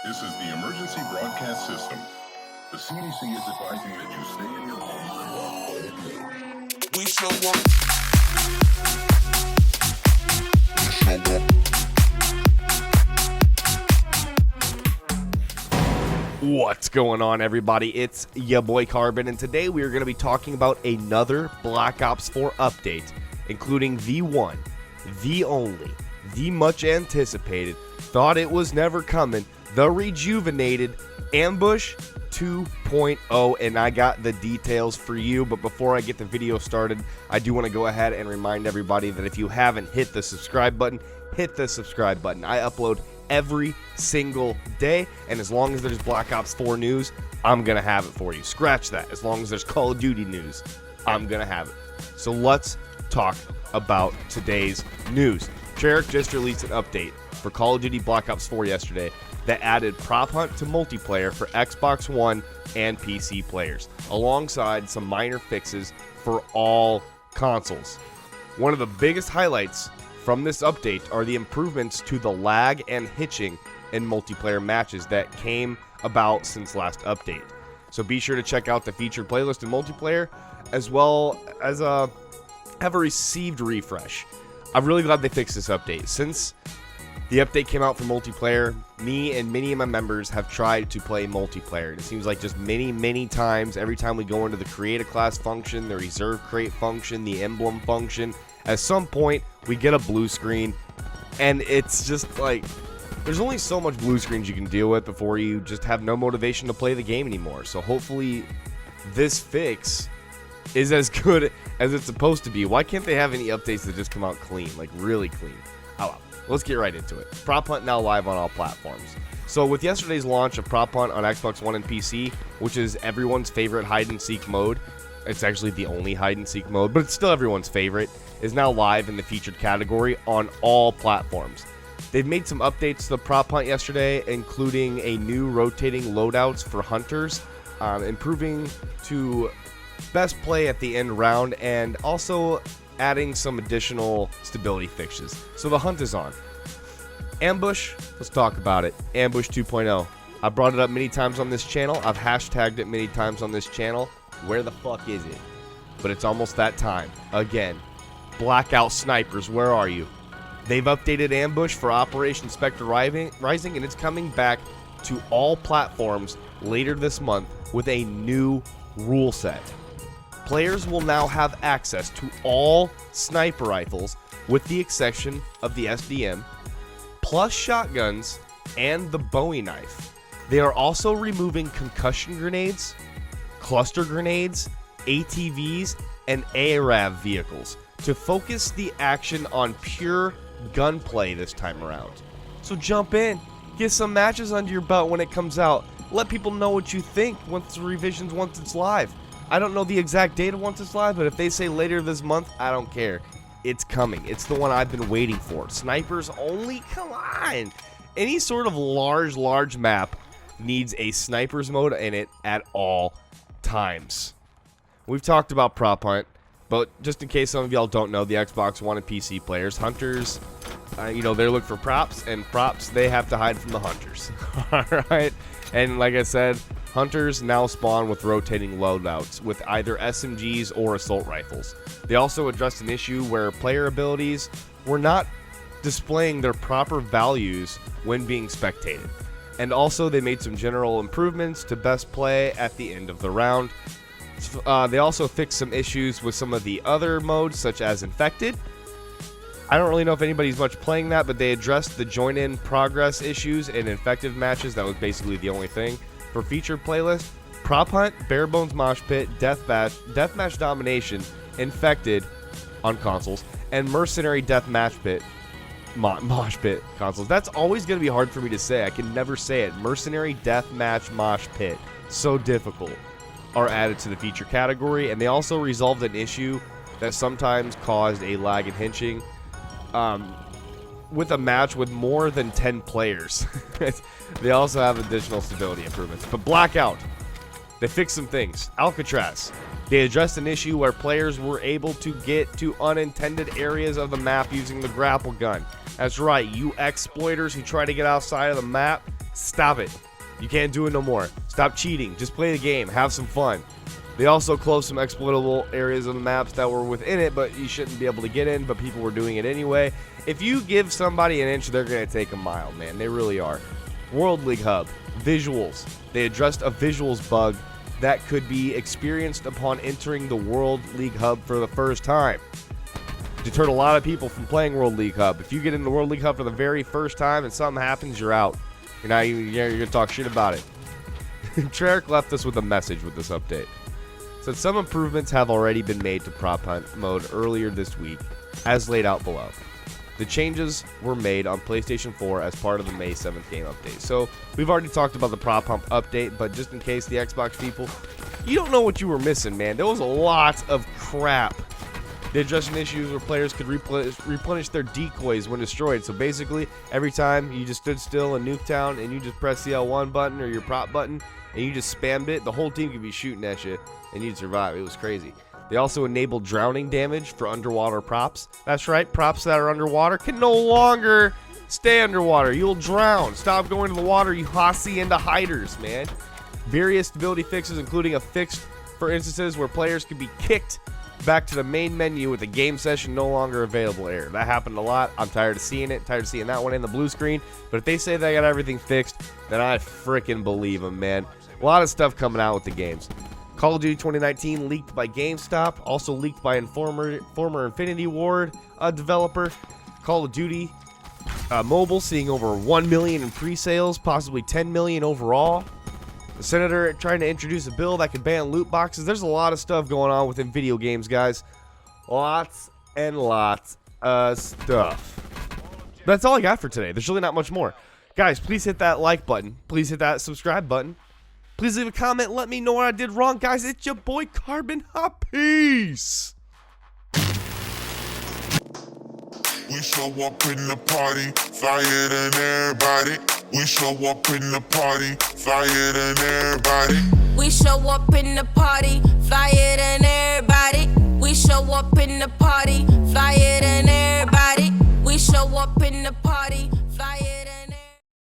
This is the emergency broadcast system. The CDC is advising that you stay in your home. We show up. What's going on, everybody? It's your boy Carbon, and today we are going to be talking about another Black Ops 4 update, including the one, the only, the much anticipated, thought it was never coming, the rejuvenated Ambush 2.0, and I got the details for you. But before I get the video started, I do want to go ahead and remind everybody that if you haven't hit the subscribe button, hit the subscribe button. I upload every single day, and as long as there's Black Ops 4 news, I'm gonna have it for you. Scratch that. As long as there's Call of Duty news, I'm gonna have it. So let's talk about today's news. Treyarch just released an update for Call of Duty Black Ops 4 yesterday that added prop hunt to multiplayer for Xbox One and PC players, alongside some minor fixes for all consoles. One of the biggest highlights from this update are the improvements to the lag and hitching in multiplayer matches that came about since last update. So be sure to check out the featured playlist in multiplayer, as well as have a received refresh. I'm really glad they fixed this update. Since the update came out for multiplayer, me and many of my members have tried to play multiplayer. It seems like just many times, every time we go into the create a class function, the reserve crate function, the emblem function, at some point we get a blue screen, and it's just like, there's only so much blue screens you can deal with before you just have no motivation to play the game anymore. So hopefully this fix is as good as it's supposed to be. Why can't they have any updates that just come out clean, like really clean? Oh well. Let's get right into it. Prop Hunt now live on all platforms. So with yesterday's launch of Prop Hunt on Xbox One and PC, which is everyone's favorite hide-and-seek mode, it's actually the only hide-and-seek mode, but it's still everyone's favorite, is now live in the featured category on all platforms. They've made some updates to the Prop Hunt yesterday, including a new rotating loadouts for hunters, improving to best play at the end round, and also adding some additional stability fixes. So the hunt is on. Ambush, let's talk about it. Ambush 2.0. I brought it up many times on this channel. I've hashtagged it many times on this channel. Where the fuck is it? But it's almost that time. Again, Blackout snipers, where are you? They've updated Ambush for Operation Spectre Rising, and it's coming back to all platforms later this month with a new rule set. Players will now have access to all sniper rifles with the exception of the SDM, plus shotguns and the Bowie knife. They are also removing concussion grenades, cluster grenades, ATVs, and ARAV vehicles to focus the action on pure gunplay this time around. So jump in, get some matches under your belt when it comes out. Let people know what you think once the revisions, once it's live. I don't know the exact date once it's live, but if they say later this month, I don't care. It's coming. It's the one I've been waiting for. Snipers only? Come on. Any sort of large map needs a snipers mode in it at all times. We've talked about Prop Hunt, but just in case some of y'all don't know, the Xbox One and PC players, hunters, they look for props, and props, they have to hide from the hunters. Alright? And like I said, hunters now spawn with rotating loadouts with either SMGs or assault rifles. They also addressed an issue where player abilities were not displaying their proper values when being spectated. And also they made some general improvements to best play at the end of the round. They also fixed some issues with some of the other modes, such as Infected. I don't really know if anybody's much playing that, but they addressed the join-in progress issues in Infected matches. That was basically the only thing. For featured playlist, Prop Hunt, Bare Bones Mosh Pit, Deathmatch Domination, Infected on consoles, and Mercenary Deathmatch Pit, Mosh Pit consoles. That's always going to be hard for me to say. I can never say it. Mercenary Deathmatch Mosh Pit. So difficult. Are added to the feature category, and they also resolved an issue that sometimes caused a lag in hinching with a match with more than 10 players. They also have additional stability improvements. But Blackout, they fixed some things. Alcatraz, they addressed an issue where players were able to get to unintended areas of the map using the grapple gun. That's right, you exploiters who try to get outside of the map, Stop it. You can't do it no more. Stop cheating. Just play the game. Have some fun. They also closed some exploitable areas of the maps that were within it, but you shouldn't be able to get in, but people were doing it anyway. If you give somebody an inch, they're going to take a mile, man. They really are. World League Hub. Visuals. They addressed a visuals bug that could be experienced upon entering the World League Hub for the first time. Deterred a lot of people from playing World League Hub. If you get in the World League Hub for the very first time and something happens, you're out. You're going to talk shit about it. Treyarch left us with a message with this update. Said some improvements have already been made to prop hunt mode earlier this week, as laid out below. The changes were made on PlayStation 4 as part of the May 7th game update. So we've already talked about the prop hunt update, but just in case the Xbox people, you don't know what you were missing, man. There was a lot of crap. They addressed some issues where players could replenish their decoys when destroyed. So basically, every time you just stood still in Nuketown and you just press the L1 button or your prop button and you just spammed it, the whole team could be shooting at you and you'd survive. It was crazy. They also enabled drowning damage for underwater props. That's right, props that are underwater can no longer stay underwater. You'll drown. Stop going to the water, you hacienda hiders, man. Various stability fixes, including a fix for instances where players could be kicked back to the main menu with a game session no longer available error. That happened a lot. I'm tired of seeing it. Tired of seeing that one in the blue screen. But if they say they got everything fixed, then I freaking believe them, man. A lot of stuff coming out with the games. Call of Duty 2019 leaked by GameStop, also leaked by former Infinity Ward developer. Call of Duty Mobile seeing over 1 million in pre-sales, possibly 10 million overall. The senator trying to introduce a bill that could ban loot boxes. There's a lot of stuff going on within video games, guys. Lots and lots of stuff. That's all I got for today. There's really not much more. Guys, please hit that like button. Please hit that subscribe button. Please leave a comment. Let me know what I did wrong. Guys, it's your boy Carbon. Peace. We show up in the party, flyer than everybody. We show up in the party, flyer than everybody. We show up in the party, flyer than everybody.